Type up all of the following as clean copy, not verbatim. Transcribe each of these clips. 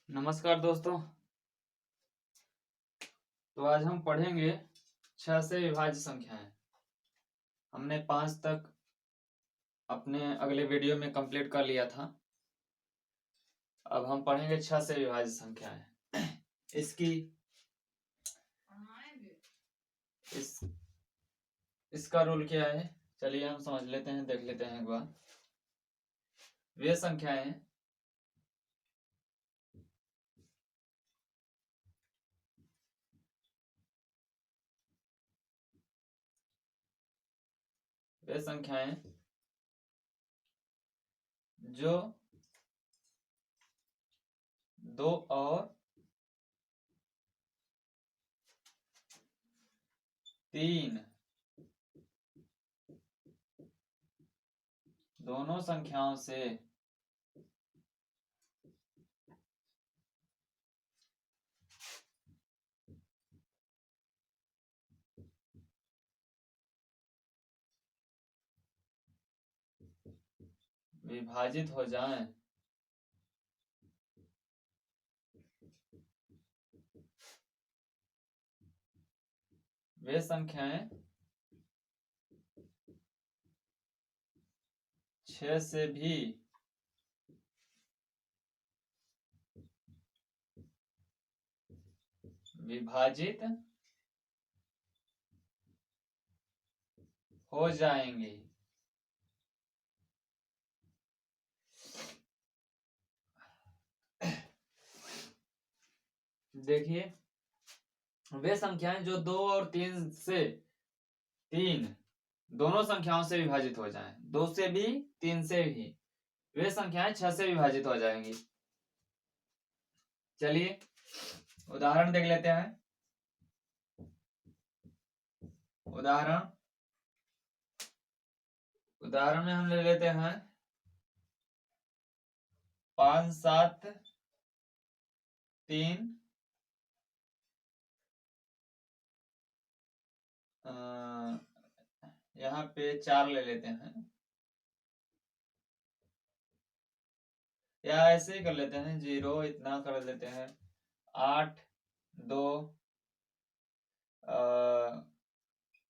नमस्कार दोस्तों। तो आज हम पढ़ेंगे 6 से विभाज्य संख्याएं। हमने 5 तक अपने अगले वीडियो में कंप्लीट कर लिया था। अब हम पढ़ेंगे 6 से विभाज्य संख्याएं। इसका रूल क्या है, चलिए हम समझ लेते हैं, देख लेते हैं एक बार। वे संख्याएं जो 2 और 3 दोनों संख्याओं से विभाजित हो जाएं वे संख्याएं 6 से भी विभाजित हो जाएंगी। देखिए, वे संख्याएं जो 2 और 3 दोनों संख्याओं से विभाजित हो जाएं, 2 से भी 3 से भी, वे संख्याएं 6 से विभाजित हो जाएंगी। चलिए उदाहरण देख लेते हैं। उदाहरण में हम ले लेते हैं 5 7 3 यहाँ पे 4 ले लेते हैं, या ऐसे ही कर लेते हैं, 0 इतना कर लेते हैं। 8 2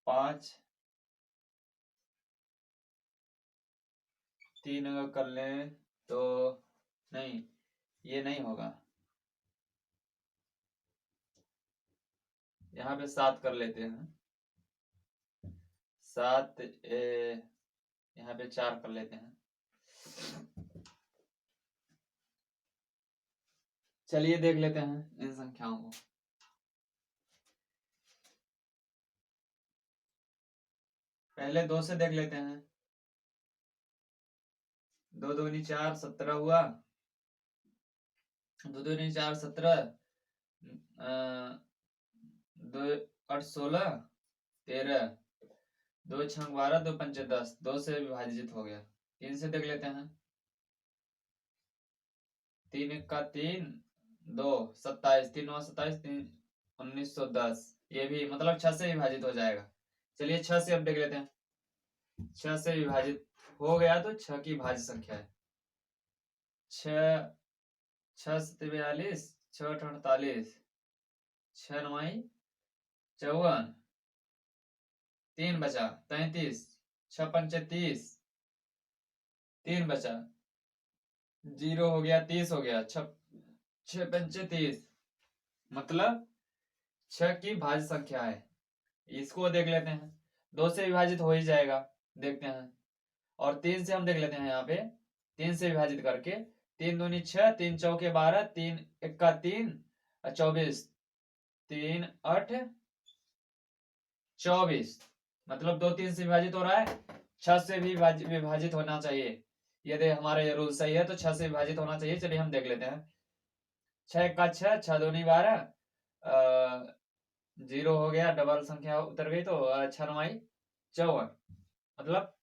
5 3 अगर कर लें तो नहीं, ये नहीं होगा। यहाँ पे 7 कर लेते हैं, 7 यहाँ पे 4 कर लेते हैं। चलिए देख लेते हैं इन संख्याओं को। पहले 2 से देख लेते हैं। 2 दूनी 4 17 हुआ। 2 दूनी 4 17, 2 8 16 13, 2 6 12, 2 5 10, 2 से विभाजित हो गया। 3 से देख लेते हैं। 3 1 का 3, 2 27, 3 9 27, 3 1910, ये भी मतलब 6 से विभाजित हो जाएगा। चलिए 6 से अब देख लेते हैं। 6 से विभाजित हो गया तो 6 की भाज्य संख्या है 6, 6 7 42, 6 8 48, 6 9 54, 3 बचा 33, 6 5 30, 3 बचा, 0 हो गया, 30 हो गया, 6 5 30, मतलब 6 की भाज्य संख्या है। इसको देख लेते हैं। 2 से विभाजित हो ही जाएगा, देखते हैं। और 3 से हम देख लेते हैं। यहाँ पे 3 से विभाजित करके 3 दूनी 6, 3 चौके 12, 3 1 का 3 24, 3 8 24, मतलब 2 3 से विभाजित हो रहा है, 6 से भी विभाजित होना चाहिए। यदि हमारा ये रूल सही है तो 6 से विभाजित होना चाहिए। चलिए हम देख लेते हैं। 6 1 का 6, 6 दूनी 12, 0 हो गया, डबल संख्या उतर गई तो 6 9 54, मतलब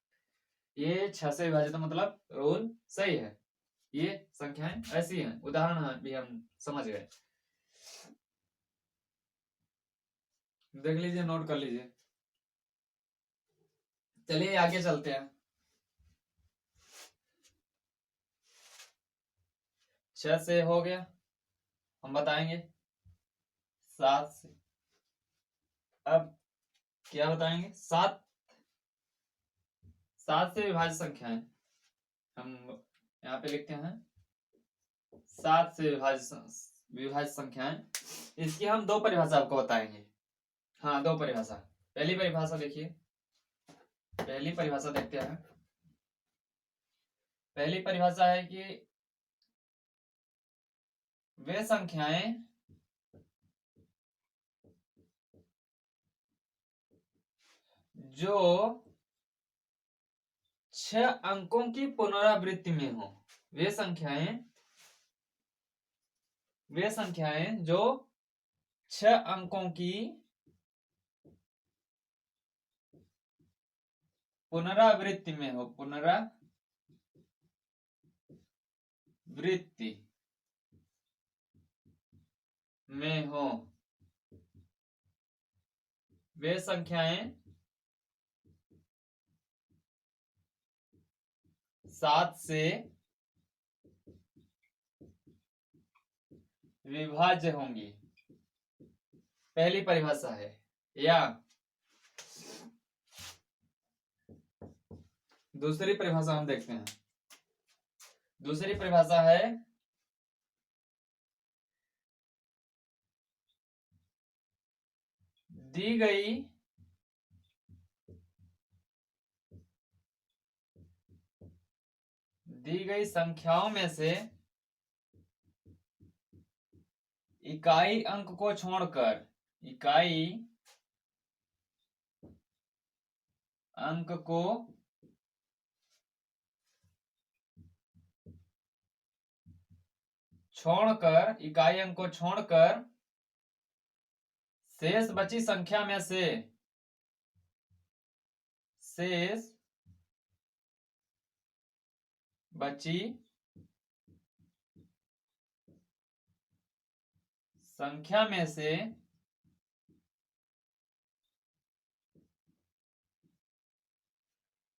ये 6 से विभाजित, मतलब रूल सही है। ये संख्याएं ऐसी हैं, उदाहरण भी हम समझ गए। देख लीजिए, नोट कर लीजिए। चलिए आगे चलते हैं। 6 से हो गया, हम बताएंगे 7 से। अब क्या बताएंगे? 7 से विभाज्य संख्याएं हम यहाँ पे लिखते हैं 7 से विभाज्य संख्याएं। इसकी हम 2 परिभाषा आपको बताएंगे। हाँ, 2 परिभाषा। पहली परिभाषा देखिए, पहली परिभाषा देखते हैं। पहली परिभाषा है कि वे संख्याएं जो 6 अंकों की पुनरावृत्ति में हो। वे संख्याएं जो 6 अंकों की पुनरावृत्ति में हो, पुनरावृत्ति में हो, वे संख्याएं 7 से विभाज्य होंगी। पहली परिभाषा है। या दूसरी परिभाषा हम देखते हैं। दूसरी परिभाषा है दी गई संख्याओं में से इकाई अंक को छोड़कर, इकाई अंक को छोड़कर, इकाई अंक को छोड़कर शेष बची संख्या में से, शेष बची संख्या में से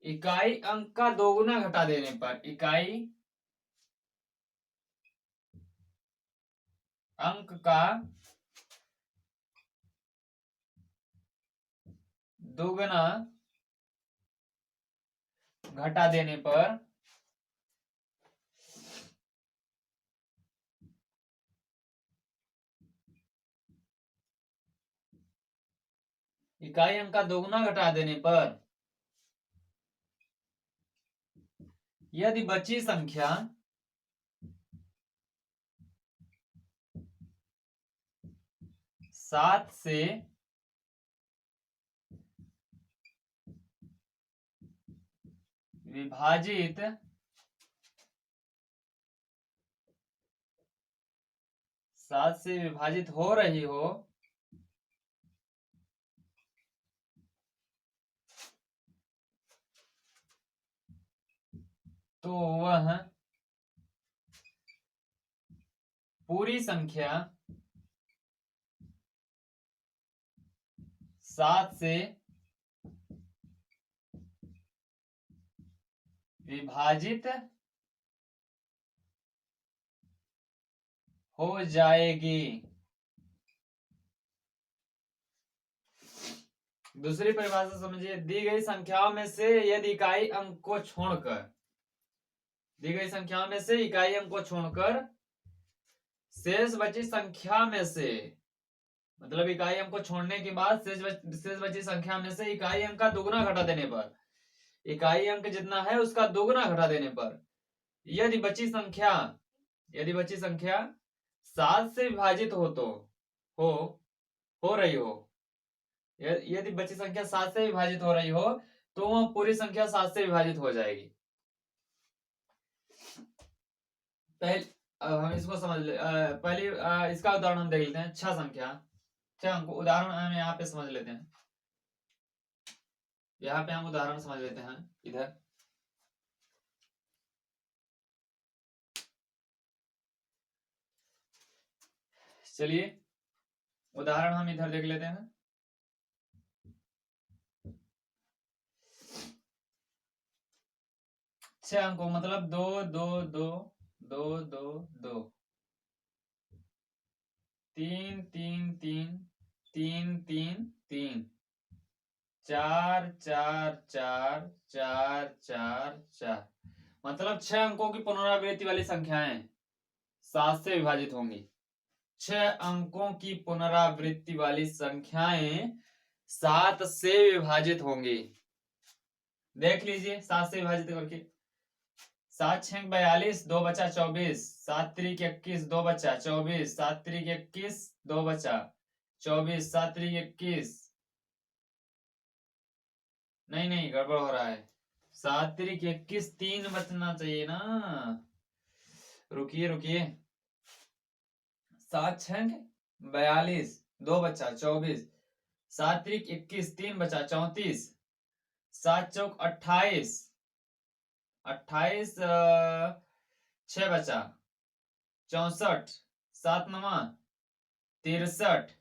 इकाई अंक का दोगुना घटा देने पर, इकाई अंक का दोगुना घटा देने पर इकाई अंक का दोगुना घटा देने पर यदि बची संख्या 7 से विभाजित हो रही हो तो वह पूरी संख्या 7 से विभाजित हो जाएगी। दूसरी परिभाषा समझिए, दी गई संख्याओं में से यदि इकाई अंक को छोड़कर, दी गई संख्याओं में से इकाई अंक को छोड़कर शेष बची संख्या में से, मतलब इकाई अंक को छोड़ने के बाद शेष बची संख्या में से इकाई अंक का दोगुना घटा देने पर, इकाई अंक जितना है उसका दोगुना घटा देने पर यदि बची संख्या 7 से विभाजित हो तो हो रही हो, यदि बची संख्या 7 से विभाजित हो रही हो तो वह पूरी संख्या 7 से विभाजित हो जाएगी। अब हम इसको समझ ले। पहले इसका उदाहरण हम देख लेते हैं। 6 अंक उदाहरण हम यहाँ पे समझ लेते हैं। यहाँ पे हम उदाहरण समझ लेते हैं। इधर चलिए उदाहरण हम इधर देख लेते हैं। 6 अंकों मतलब 2 2 2 2 2 2 3 3 3 3 3 3 4 4 4 4 4 4 मतलब 6 अंकों की पुनरावृत्ति वाली संख्याएं 7 से विभाजित होंगी। 6 अंकों की पुनरावृत्ति वाली संख्याएं 7 से विभाजित होंगी। देख लीजिए 7 से विभाजित करके। 7 6 42, 2 बचा 24, 7 3 21, 2 बचा 24, 7 3 21, 2 बचा 24, 7 3 21, नहीं गड़बड़ हो रहा है। 7 3 21, 3 बचना चाहिए ना। रुकिए 7 6 42, 2 बचा 24, 7 3 21, 3 बचा 34, 7 चौक 28, 28 6 बचा 64, 7 9 63,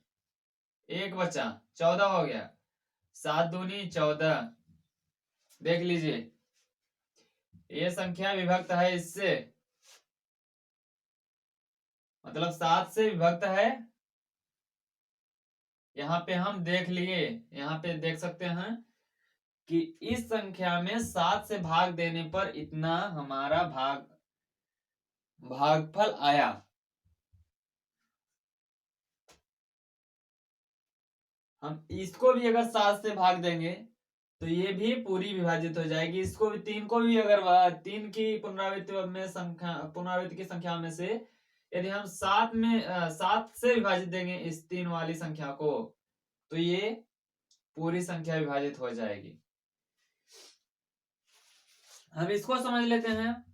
1 बचा 14 हो गया, 7 दूनी 14। देख लीजिए ये संख्या विभक्त है इससे, मतलब 7 से विभक्त है। यहाँ पे हम देख लिए, यहाँ पे देख सकते हैं कि इस संख्या में 7 से भाग देने पर इतना हमारा भागफल आया। हम इसको भी अगर 7 से भाग देंगे तो ये भी पूरी विभाजित हो जाएगी। इसको भी 3 को भी अगर 3 की पुनरावृत्ति की संख्या में से यदि हम 7 से विभाजित देंगे इस 3 वाली संख्या को तो ये पूरी संख्या विभाजित हो जाएगी। हम इसको समझ लेते हैं।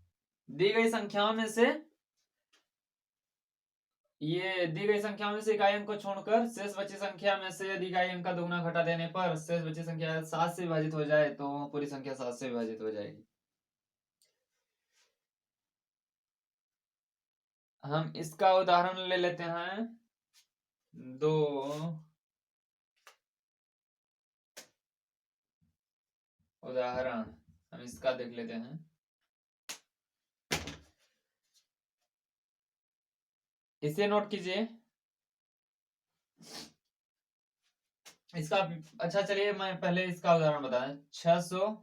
दी गई संख्याओं में से इकाई अंक को छोड़कर शेष बची संख्या में से यदि इकाई अंक का दोगुना घटा देने पर शेष बची संख्या 7 से विभाजित हो जाए तो पूरी संख्या 7 से विभाजित हो जाएगी। हम इसका उदाहरण ले लेते हैं। 2 उदाहरण हम इसका देख लेते हैं। इसे नोट कीजिए। इसका अच्छा चलिए मैं पहले इसका उदाहरण बताएं। 662,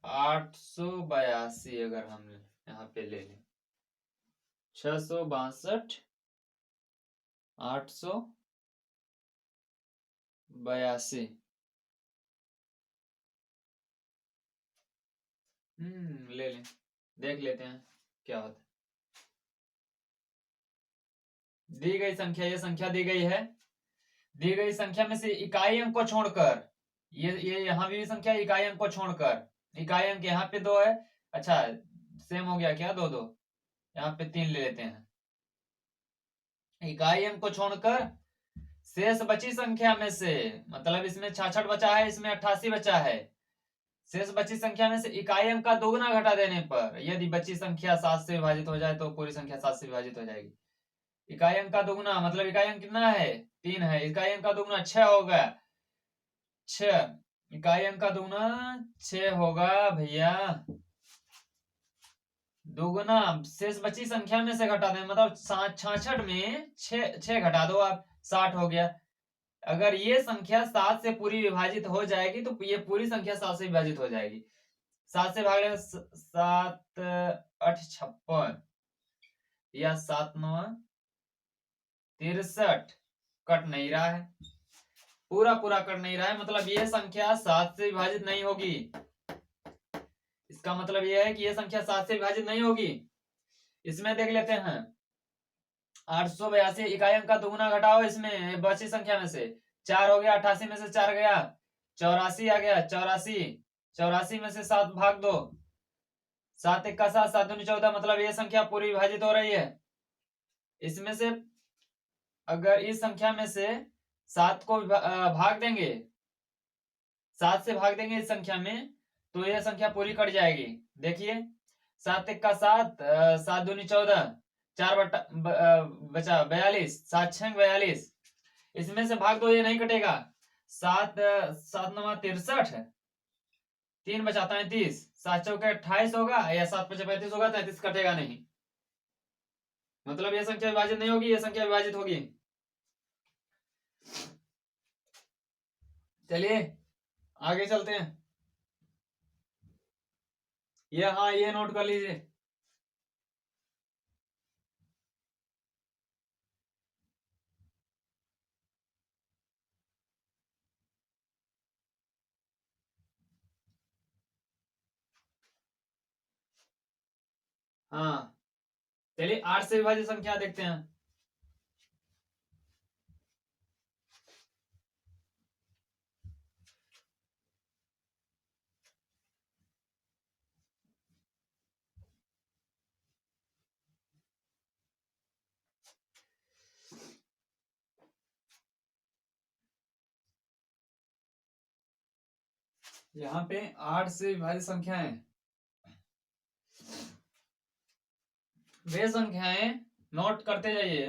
882 अगर हम यहाँ पे ले लें 662, 882 ले लें, देख लेते हैं क्या होता है। दी गई संख्या, ये संख्या दी गई है। दी गई संख्या में से इकाई अंक को छोड़कर ये यहाँ भी संख्या इकाई अंक को छोड़कर, इकाई अंक यहाँ पे 2 है। अच्छा सेम हो गया क्या, 2 2 यहाँ पे 3 ले लेते हैं। इकाई अंक को छोड़कर शेष बची संख्या में से, मतलब इसमें 66 बचा है, इसमें 88 बचा है। शेष बची संख्या में से इकाई अंक का दोगुना घटा देने पर यदि बची संख्या 7 से विभाजित हो जाए तो पूरी संख्या 7 से विभाजित हो जाएगी। इकाई अंक का दोगुना मतलब इकाई अंक कितना है, 3 है। इकाई अंक का दोगुना 6 होगा, 6 इकाई अंक का दोगुना 6 होगा भैया। दोगुना शेष बची संख्या में से घटा दें, मतलब 66 में 6 घटा दो आप, 60 हो गया। अगर ये संख्या 7 से पूरी विभाजित हो जाएगी तो ये पूरी संख्या 7 से विभाजित हो जाएगी। 7 से भाग 7 8 56 या 7 9 63, कट नहीं रहा है, पूरा कट नहीं रहा है, मतलब ये संख्या 7 से विभाजित नहीं होगी। इसका मतलब यह है कि ये संख्या 7 से विभाजित नहीं होगी। इसमें देख लेते हैं 882 इकाई अंक का दोगुना घटाओ, इसमें बची संख्या में से 4 हो गया, 88 में से 4 गया, 84 आ गया, 84 में से 7 भाग दो, 7 1 का 7, 7 दूनी 14, मतलब ये संख्या पूरी विभाजित हो रही है। इसमें से अगर इस संख्या में से 7 को भाग देंगे, 7 से भाग देंगे इस संख्या में तो यह संख्या पूरी कट जाएगी। देखिए 7 1 का 7, 7 दूनी 14, 4 बचा 42, 7 6 42, इसमें से भाग दो, ये नहीं कटेगा। 7 7 9 63, 3 बचा 33, 7 चौके 28 होगा या 7 5 35 होगा, 33 कटेगा नहीं। मतलब ये संख्या विभाजित नहीं होगी, ये संख्या विभाजित होगी। चलिए आगे चलते हैं। ये हाँ ये नोट कर लीजिए। हाँ चलिए 8 से विभाजित संख्या देखते हैं। यहाँ पे 8 से विभाजित संख्याएं, वे संख्याएं नोट करते जाइए।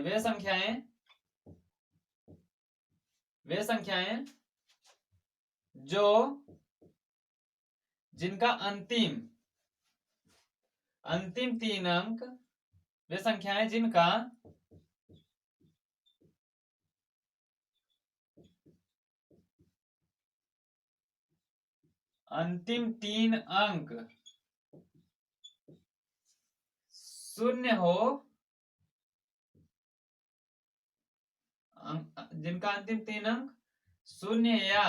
वे संख्याएं जो जिनका अंतिम अंतिम 3 अंक, वे संख्याएं जिनका अंतिम 3 अंक शून्य हो, जिनका अंतिम 3 अंक शून्य या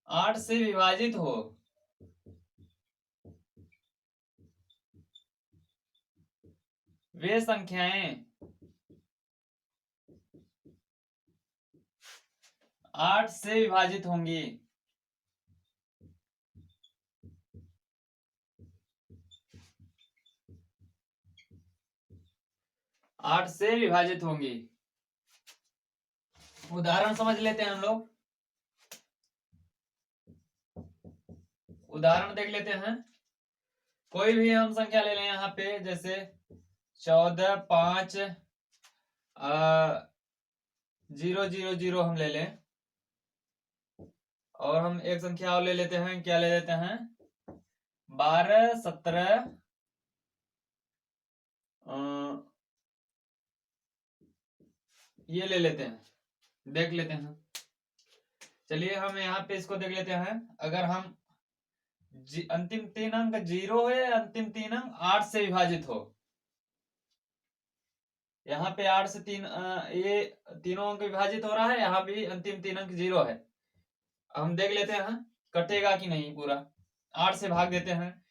8 से विभाजित हो, वे संख्याएं 8 से विभाजित होंगी। 8 से विभाजित होंगी। उदाहरण समझ लेते हैं हम लोग। उदाहरण देख लेते हैं। कोई भी हम संख्या ले लें यहाँ पे, जैसे 14, 5, 0, 0, 0 हम ले लें। और हम एक संख्या और ले लेते हैं, क्या ले लेते हैं, 12, 17, ये ले लेते हैं, देख लेते हैं। चलिए हम यहाँ पे इसको देख लेते हैं। अगर हम अंतिम 3 अंक 0 हो या अंतिम 3 अंक 8 से विभाजित हो, यहाँ पे 8 से 3 ये तीनों अंक विभाजित हो रहा है, यहाँ भी अंतिम 3 अंक 0 है। हम देख लेते हैं कटेगा कि नहीं पूरा। 8 से भाग देते हैं।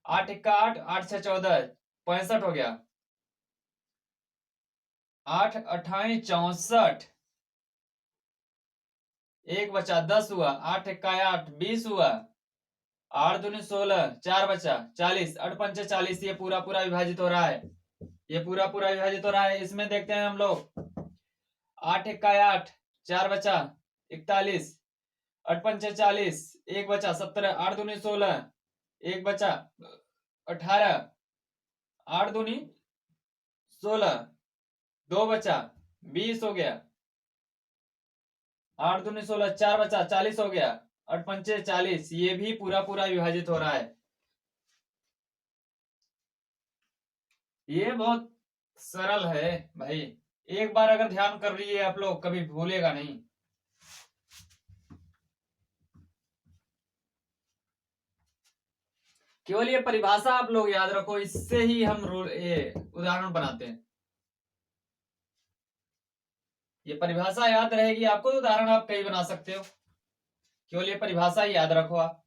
8 1 8, 8 6 14, 65 हो गया। 8 8 64, एक बचा 10 हुआ। 8 1 8, 20 हुआ। 8 दूनी 16, 4 बचा 40। 8 पंचे 40, ये पूरा पूरा विभाजित हो रहा है। ये पूरा पूरा विभाजित हो रहा है। इसमें देखते हैं हम लोग। 8 1 8, 4 बचा 41। 8 पंचे 40, एक बचा 17। 8 दूनी 16, एक बचा 18। 8 दूनी 16, दो बचा 20 हो गया। 8 दूनी 16, 4 बचा 40 हो गया। 8 पंचे 40, ये भी पूरा पूरा विभाजित हो रहा है। ये बहुत सरल है भाई, एक बार अगर ध्यान कर लीजिए आप लोग, कभी भूलेगा नहीं। केवल ये परिभाषा आप लोग याद रखो, इससे ही हम ये उदाहरण बनाते हैं। ये परिभाषा याद रहेगी आपको तो उदाहरण आप कई बना सकते हो। केवल ये परिभाषा ही याद रखो आप,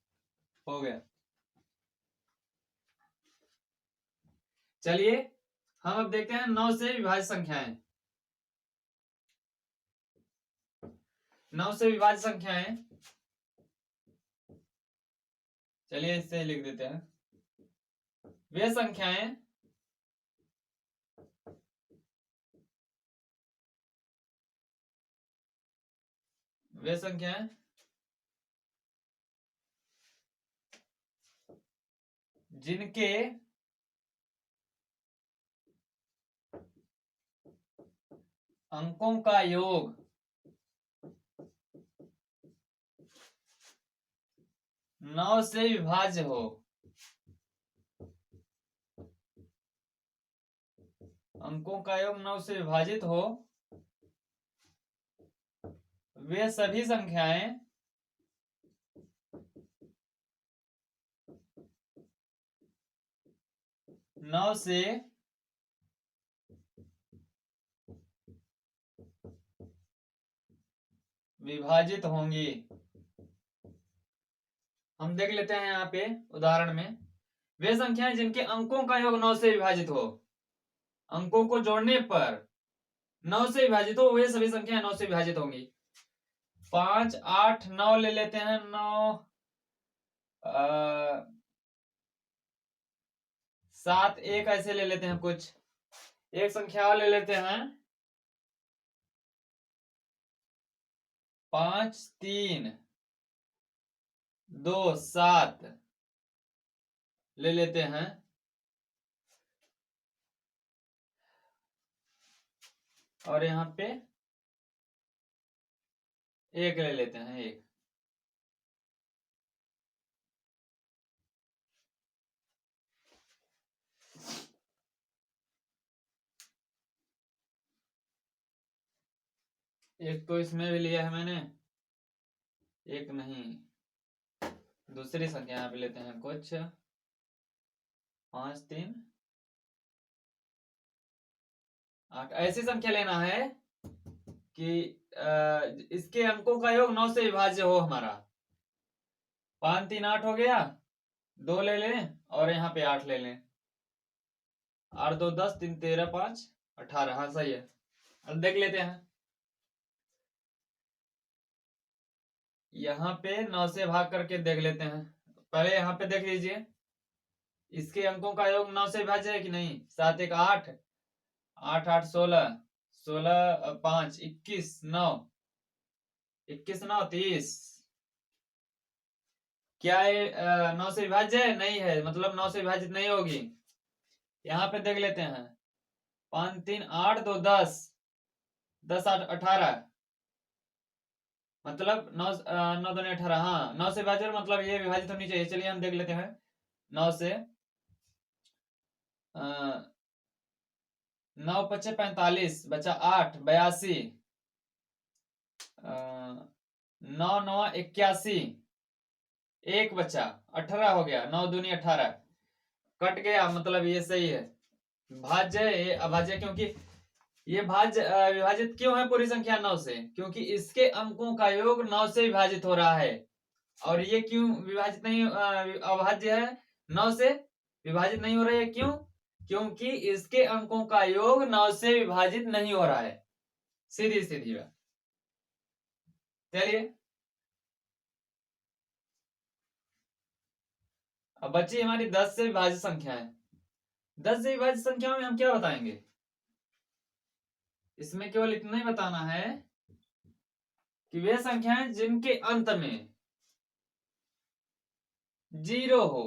हो गया। चलिए हम अब देखते हैं 9 से विभाज्य संख्याएं। 9 से विभाज्य संख्याएं, चलिए इससे लिख देते हैं। वे संख्याएं जिनके अंकों का योग 9 से विभाज्य हो, अंकों का योग 9 से विभाजित हो वे सभी संख्याएं नौ से विभाजित होंगी। हम देख लेते हैं यहाँ पे उदाहरण में, वे संख्याएं जिनके अंकों का योग 9 से विभाजित हो, अंकों को जोड़ने पर 9 से विभाजित हो वे सभी संख्याएं 9 से विभाजित होंगी। 5, 8, 9 ले लेते हैं। 9 7, 1 ऐसे ले लेते हैं। कुछ एक संख्या और ले लेते हैं। 5, 3, 2, 7 ले लेते हैं। और यहाँ पे 1 ले लेते हैं। 1 एक तो इसमें भी लिया है मैंने, एक नहीं, दूसरी संख्या यहाँ पे लेते हैं। कुछ 5, 3, 8 ऐसी संख्या लेना है कि इसके अंकों का योग 9 से विभाज्य हो हमारा। 5, 3, 8 हो गया। 2 ले लें और यहाँ पे 8 ले लें। 8, 2, 10, 3, 13, 5, 18। हाँ सही है। अब देख लेते हैं। यहाँ पे 9 से भाग करके देख लेते हैं। पहले यहाँ पे देख लीजिए, इसके अंकों का योग 9 से विभाज्य है कि नहीं। 7, 1, 8, 8, 8, 16, 16, 5, 21, 9, 21, 9, 30। क्या ये 9 से विभाज्य है? नहीं है, मतलब 9 से विभाजित नहीं होगी। यहाँ पे देख लेते हैं। 5, 3, 8, 2, 10, 10, 8, 18, मतलब 9, 9, 2, 18। हाँ 9 से विभाजित मतलब ये विभाजित होनी चाहिए। चलिए हम देख लेते हैं। 9 से 9, 5, 45 बचा 8, 82, 9, 9, 81, 1 बचा 18 हो गया। 9 दूनी 18 कट गया, मतलब ये सही है। भाज्य ये अभाज्य, क्योंकि ये भाज्य विभाजित क्यों है पूरी संख्या 9 से? क्योंकि इसके अंकों का योग 9 से विभाजित हो रहा है। और ये क्यों विभाजित नहीं अभाज्य है? 9 से विभाजित नहीं हो रहा है। क्यों? क्योंकि इसके अंकों का योग 9 से विभाजित नहीं हो रहा है। सीधी सीधी बात। चलिए अब बची हमारी 10 से विभाजित संख्याएं। 10 से विभाजित संख्याओं में हम क्या बताएंगे? इसमें केवल इतना ही बताना है कि वे संख्याएं जिनके अंत में 0 हो,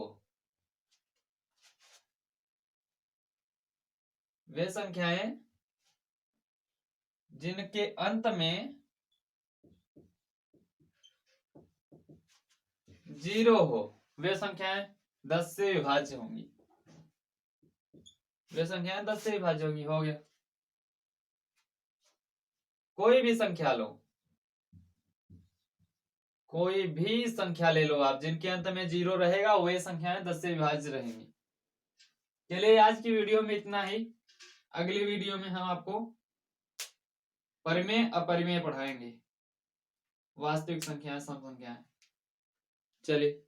वे संख्याएं जिनके अंत में 0 हो, वे संख्याएं 10 से विभाज्य होंगी। वे संख्याएं 10 से विभाज्य होंगी। हो गया। कोई भी संख्या लो, कोई भी संख्या ले लो आप, जिनके अंत में 0 रहेगा वे संख्याएं 10 से विभाज्य रहेंगी। चलिए आज की वीडियो में इतना ही। अगली वीडियो में हम आपको परिमेय अपरिमेय पढ़ाएंगे, वास्तविक संख्याएं, सम संख्याएं। चलिए।